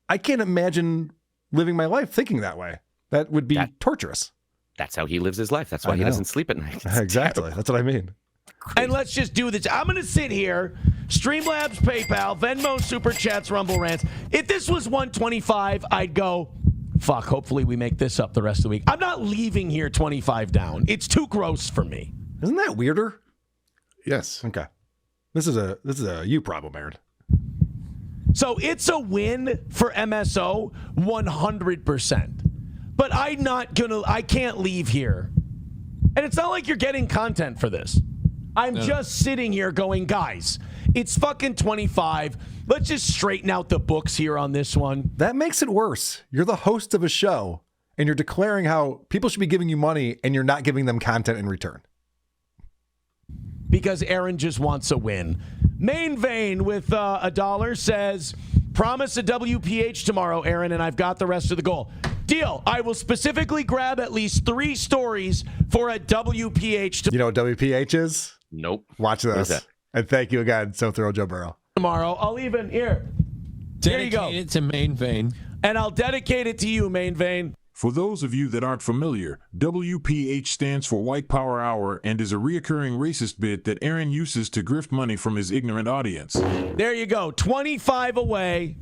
I can't imagine living my life thinking that way. That would be torturous. That's how he lives his life. That's why he doesn't sleep at night. It's exactly. terrible. That's what I mean. And let's just do this. I'm going to sit here, Streamlabs, PayPal, Venmo, Super Chats, Rumble Rants. If this was 125, I'd go, fuck, hopefully we make this up the rest of the week. I'm not leaving here 25 down. It's too gross for me. Isn't that weirder? Yes. Okay. This is a you problem, Aaron. So it's a win for MSO 100%. But I can't leave here. And it's not like you're getting content for this. I'm just sitting here going, guys, it's fucking 25. Let's just straighten out the books here on this one. That makes it worse. You're the host of a show, and you're declaring how people should be giving you money, and you're not giving them content in return. Because Aaron just wants a win. Main Vein with $1 says, promise a WPH tomorrow, Aaron, and I've got the rest of the goal. Deal. I will specifically grab at least 3 stories for a WPH. You know what WPH is? Nope. Watch this. And thank you again, So Thorough Joe Burrow. Tomorrow. I'll even, here you go. Dedicate it to Main Vein. And I'll dedicate it to you, Main Vein. For those of you that aren't familiar, WPH stands for White Power Hour and is a reoccurring racist bit that Aaron uses to grift money from his ignorant audience. There you go. 25 away.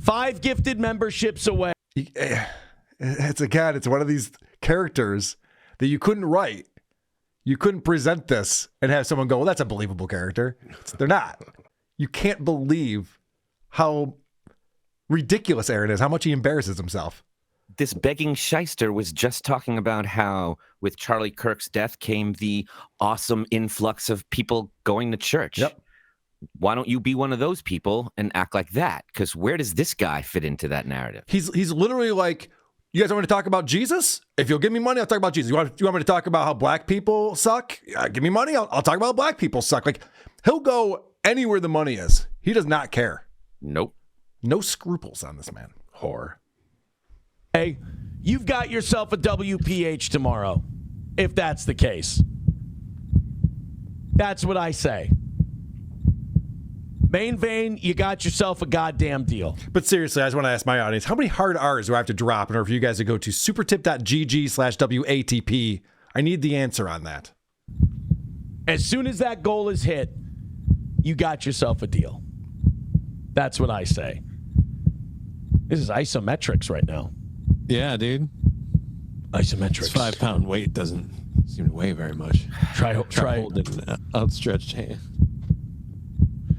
5 gifted memberships away. It's one of these characters that you couldn't write. You couldn't present this and have someone go, well, that's a believable character. They're not. You can't believe how ridiculous Aaron is, how much he embarrasses himself. This begging shyster was just talking about how with Charlie Kirk's death came the awesome influx of people going to church. Yep. Why don't you be one of those people and act like that? Because where does this guy fit into that narrative? He's literally like, you guys want me to talk about Jesus? If you'll give me money, I'll talk about Jesus. You want me to talk about how black people suck? Give me money, I'll talk about how black people suck. Like, he'll go anywhere the money is. He does not care. Nope. No scruples on this man. Whore. Hey, you've got yourself a WPH tomorrow, if that's the case. That's what I say. Main Vein, you got yourself a goddamn deal. But seriously, I just want to ask my audience, how many hard R's do I have to drop in order for you guys to go to supertip.gg/WATP? I need the answer on that. As soon as that goal is hit, you got yourself a deal. That's what I say. This is isometrics right now. Yeah, dude. Isometrics. This 5-pound weight doesn't seem to weigh very much. Try holding an outstretched hand.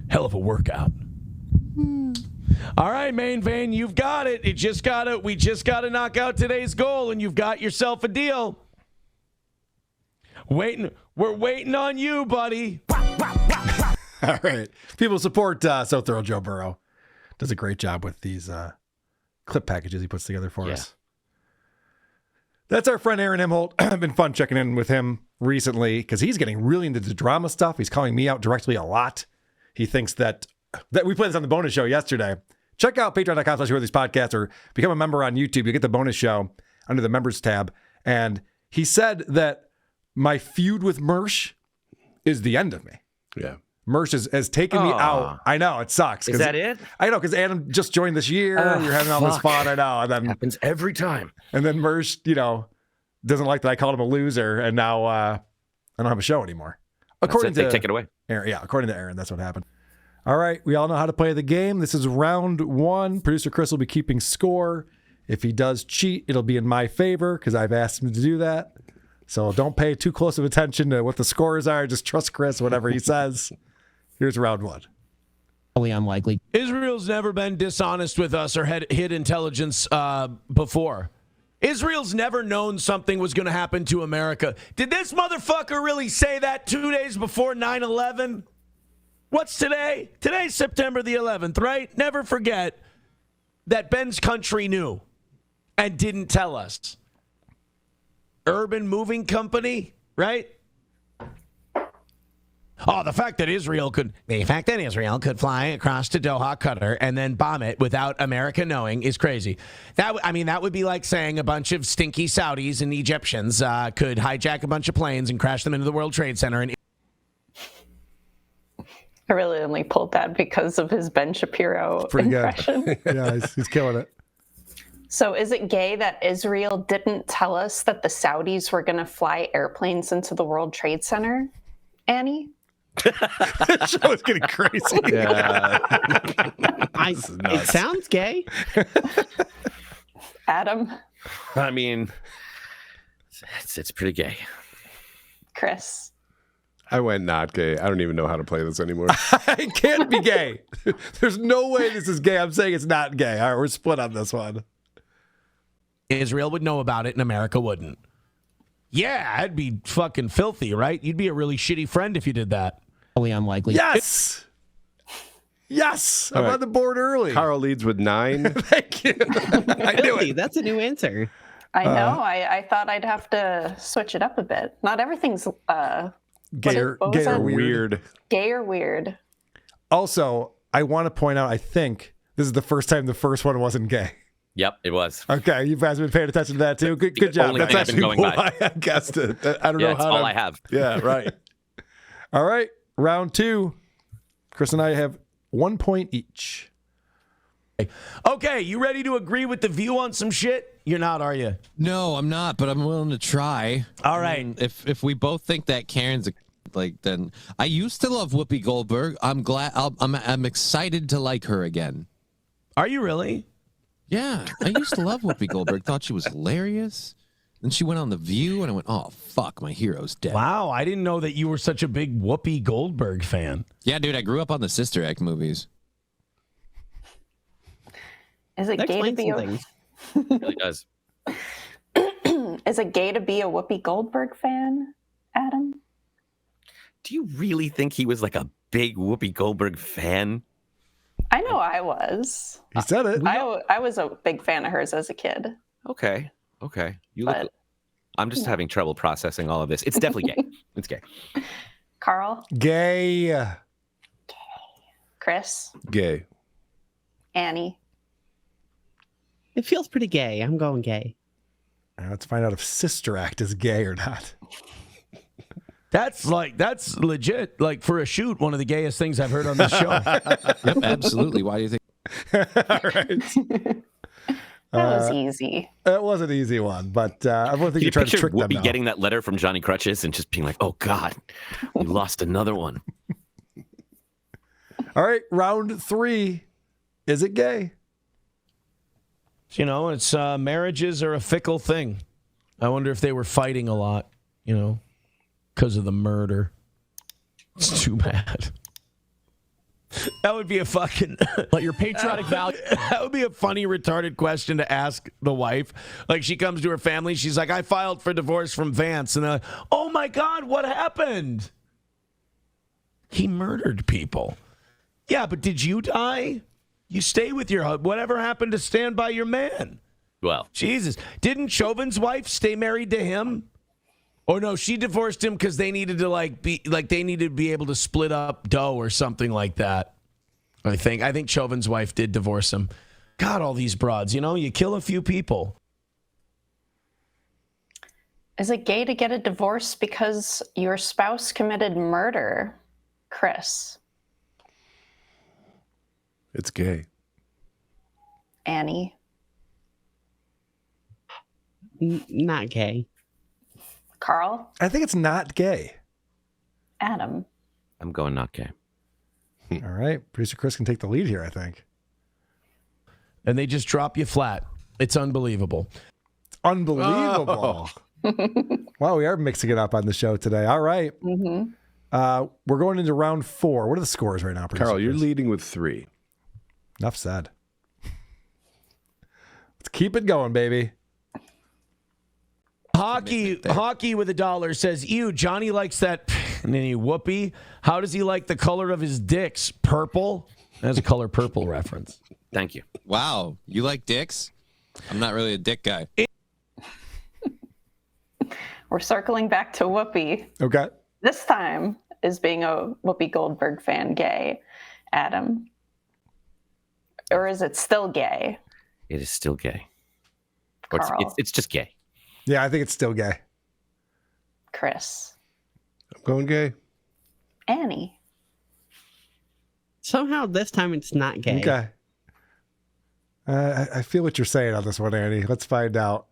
Hell of a workout. All right, Main Vein, you've got it. We just got to knock out today's goal, and you've got yourself a deal. We're waiting on you, buddy. All right. People support So Thorough Joe Burrow. Does a great job with these clip packages he puts together for us. That's our friend Aaron Imholte. Been fun checking in with him recently because he's getting really into the drama stuff. He's calling me out directly a lot. He thinks that we played this on the bonus show yesterday. Check out patreon.com/hearthese or become a member on YouTube. You get the bonus show under the members tab. And he said that my feud with Mersh is the end of me. Yeah. Mersh has taken me out. I know, it sucks. Is that it? I know, because Adam just joined this year. You're having all this fun. I know. And then happens every time. And then Mersh, doesn't like that I called him a loser. And now I don't have a show anymore. According to take it away. Aaron, according to Aaron, that's what happened. All right, we all know how to play the game. This is round 1. Producer Chris will be keeping score. If he does cheat, it'll be in my favor because I've asked him to do that. So don't pay too close of attention to what the scores are. Just trust Chris, whatever he says. Here's round 1. Probably unlikely. Israel's never been dishonest with us or had hid intelligence before. Israel's never known something was going to happen to America. Did this motherfucker really say that 2 days before 9/11? What's today? Today's September the 11th, right? Never forget that Ben's country knew and didn't tell us. Urban Moving Company, right? Oh, the fact that Israel could fly across to Doha, Qatar, and then bomb it without America knowing is crazy. That would be like saying a bunch of stinky Saudis and Egyptians could hijack a bunch of planes and crash them into the World Trade Center. And I really only pulled that because of his Ben Shapiro Pretty impression. good. Yeah, he's killing it. So is it gay that Israel didn't tell us that the Saudis were going to fly airplanes into the World Trade Center, Annie? This show is getting crazy. Yeah. It sounds gay. Adam? I mean, it's pretty gay. Chris? I went not gay. I don't even know how to play this anymore. It can't be gay. There's no way this is gay. I'm saying it's not gay. All right, we're split on this one. Israel would know about it and America wouldn't. Yeah, that'd be fucking filthy, right? You'd be a really shitty friend if you did that. Probably unlikely. Yes. Yes. I'm right. on the board early. Carl leads with 9. Thank you. I knew it. That's a new answer. I know. I thought I'd have to switch it up a bit. Not everything's Gay or weird. Gay or weird. Also, I want to point out, I think this is the first time the first one wasn't gay. Yep, it was. Okay, you guys have been paying attention to that too. Good job. Only That's thing I've been actually going why by. I guessed it. I don't know That's how all I have. Yeah, right. All right, round 2. Chris and I have 1 point each. Okay, you ready to agree with the view on some shit? You're not, are you? No, I'm not, but I'm willing to try. All right. I mean, if we both think that Karen's then I used to love Whoopi Goldberg. I'm glad. I'm excited to like her again. Are you really? Yeah, I used to love Whoopi Goldberg. Thought she was hilarious. Then she went on The View, and I went, "Oh fuck, my hero's dead." Wow, I didn't know that you were such a big Whoopi Goldberg fan. Yeah, dude, I grew up on the Sister Act movies. Is it gay to be a... It really does. Is it gay to be a Whoopi Goldberg fan, Adam? Do you really think he was like a big Whoopi Goldberg fan? I know I was. He said it. I was a big fan of hers as a kid. Okay. You look. I'm just having trouble processing all of this. It's definitely gay. It's gay. Carl? Gay. Chris? Gay. Annie? It feels pretty gay. I'm going gay. Let's find out if Sister Act is gay or not. That's legit. Like for a shoot, one of the gayest things I've heard on this show. Yep, absolutely. Why do you think? All right. That was easy. It was an easy one, but I don't think you tried to trick them. Whoopi getting that letter from Johnny Crutches and just being like, "Oh God, we lost another one." All right, round 3. Is it gay? You know, it's marriages are a fickle thing. I wonder if they were fighting a lot, because of the murder. It's too bad. That would be a fucking but your patriotic value. That would be a funny retarded question to ask the wife. Like she comes to her family, she's like, "I filed for divorce from Vance," and they're like, "Oh my God, what happened?" He murdered people. Yeah, but did you die? You stay with your husband. Whatever happened to stand by your man? Well, Jesus, didn't Chauvin's wife stay married to him? Or no, she divorced him because they needed to be able to split up dough or something like that. I think Chauvin's wife did divorce him. God, all these broads, you kill a few people. Is it gay to get a divorce because your spouse committed murder, Chris? It's gay. Annie? Not gay. Carl? I think it's not gay. Adam? I'm going not gay. All right. Producer Chris can take the lead here, I think. And they just drop you flat. It's unbelievable. It's unbelievable. Wow, we are mixing it up on the show today. All right. Mm-hmm. We're going into round 4. What are the scores right now, Producer Carl, you're Chris? leading with 3. Enough said. Let's keep it going, baby. Hockey with $1 says, "Ew, Johnny likes that." And then Whoopi. How does he like the color of his dicks? Purple. That's a Color Purple reference. Thank you. Wow, you like dicks? I'm not really a dick guy. We're circling back to Whoopi. Okay. This time is being a Whoopi Goldberg fan gay, Adam? Or is it still gay? It is still gay. Or Carl? it's just gay. Yeah, I think it's still gay. Chris? I'm going gay. Annie? Somehow this time it's not gay. Okay. I feel what you're saying on this one, Annie. Let's find out.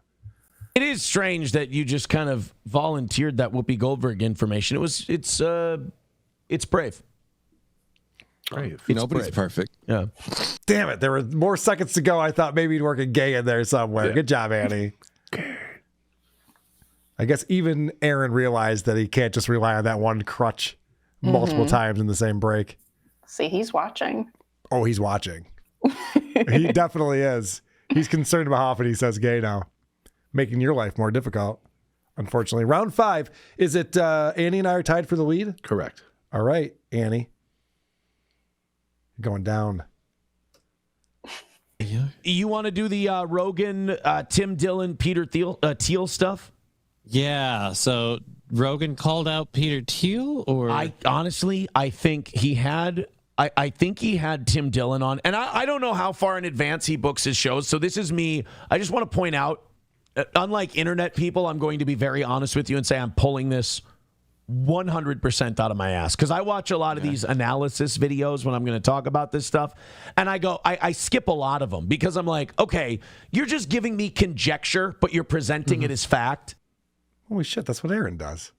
It is strange that you just kind of volunteered that Whoopi Goldberg information. It's brave. Nobody's perfect. Yeah. Damn it. There were more seconds to go. I thought maybe you'd work a gay in there somewhere. Yeah. Good job, Annie. I guess even Aaron realized that he can't just rely on that one crutch multiple times in the same break. See, he's watching. Oh, he's watching. He definitely is. He's concerned about how often he says gay now, making your life more difficult, unfortunately. Round 5. Is it Annie and I are tied for the lead? Correct. All right, Annie. Going down. You want to do the Rogan, Tim Dillon, Peter Thiel stuff? Yeah. So Rogan called out Peter Thiel, or I think he had. I think he had Tim Dillon on, and I don't know how far in advance he books his shows. So this is me. I just want to point out, unlike internet people, I'm going to be very honest with you and say I'm pulling this 100% out of my ass, because I watch a lot of these analysis videos when I'm going to talk about this stuff, and I skip a lot of them because I'm like, okay, you're just giving me conjecture, but you're presenting it as fact. Holy shit, that's what Aaron does.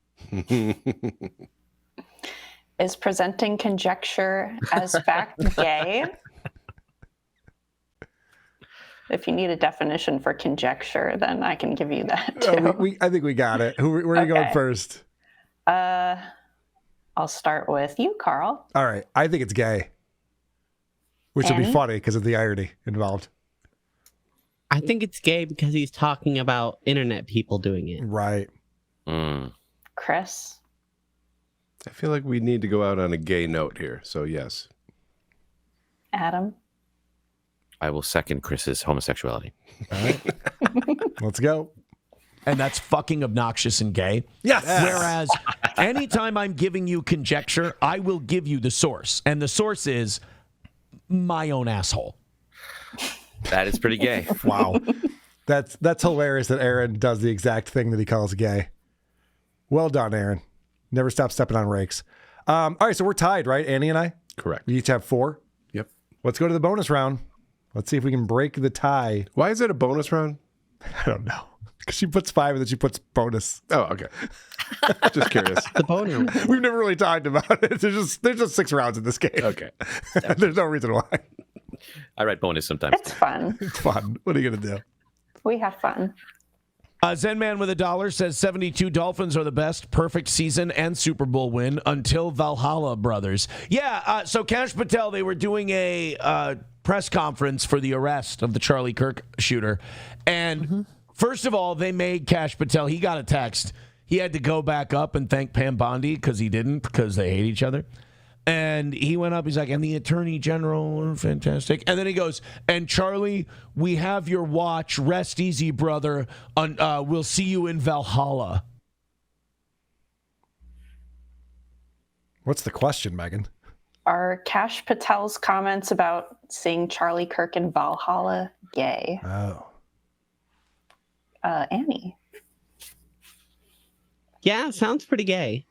Is presenting conjecture as fact gay? If you need a definition for conjecture, then I can give you that too. I think we got it. Where are you going first? I'll start with you, Carl. All right. I think it's gay, which will be funny because of the irony involved. I think it's gay because he's talking about internet people doing it. Right. Chris? I feel like we need to go out on a gay note here, so yes. Adam? I will second Chris's homosexuality. All right. Let's go. And that's fucking obnoxious and gay. Yes. Whereas anytime I'm giving you conjecture, I will give you the source. And the source is my own asshole. That is pretty gay. Wow. That's hilarious that Aaron does the exact thing that he calls gay. Well done, Aaron. Never stop stepping on rakes. All right, so we're tied, right? Annie and I? Correct. We each have 4? Yep. Let's go to the bonus round. Let's see if we can break the tie. Why is it a bonus round? I don't know. Because she puts 5 and then she puts bonus. Oh, okay. Just curious. The bonus. We've never really talked about it. There's just 6 rounds in this game. Okay. There's no reason why. I write bonus sometimes. It's fun. It's fun. What are you going to do? We have fun. Zen Man with $1 says 72 Dolphins are the best. Perfect season and Super Bowl win until Valhalla brothers. Yeah, so Kash Patel, they were doing a press conference for the arrest of the Charlie Kirk shooter. And first of all, they made Kash Patel, he got a text. He had to go back up and thank Pam Bondi because he didn't, because they hate each other. And he went up, he's like, and the Attorney General, fantastic. And then he goes, and Charlie, we have your watch. Rest easy, brother. We'll see you in Valhalla. What's the question, Megan? Are Kash Patel's comments about seeing Charlie Kirk in Valhalla gay? Oh. Annie? Yeah, sounds pretty gay.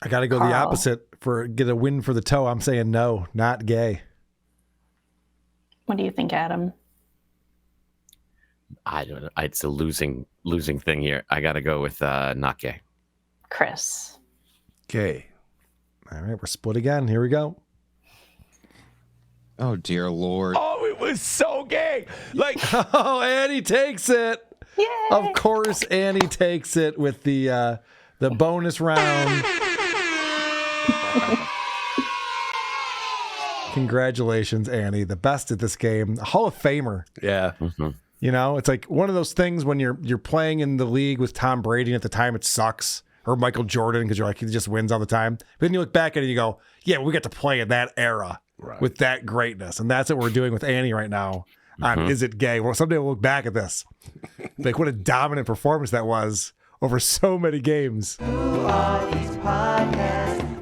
I got to go the opposite get a win for the toe. I'm saying no, not gay. What do you think, Adam? I don't know. It's a losing thing here. I got to go with not gay. Chris? Gay. All right, we're split again. Here we go. Oh, dear Lord. Oh, it was so gay. Like, oh, Annie takes it. Yay. Of course, Annie takes it with the bonus round. Congratulations, Annie. The best at this game. A Hall of Famer. Yeah. You know, it's like one of those things when you're playing in the league with Tom Brady and at the time it sucks. Or Michael Jordan because you're like, he just wins all the time. But then you look back at it and you go, yeah, we got to play in that era with that greatness. And that's what we're doing with Annie right now. Is it gay? Well, someday we'll look back at this. Like, what a dominant performance that was over so many games. Who are these podcasts?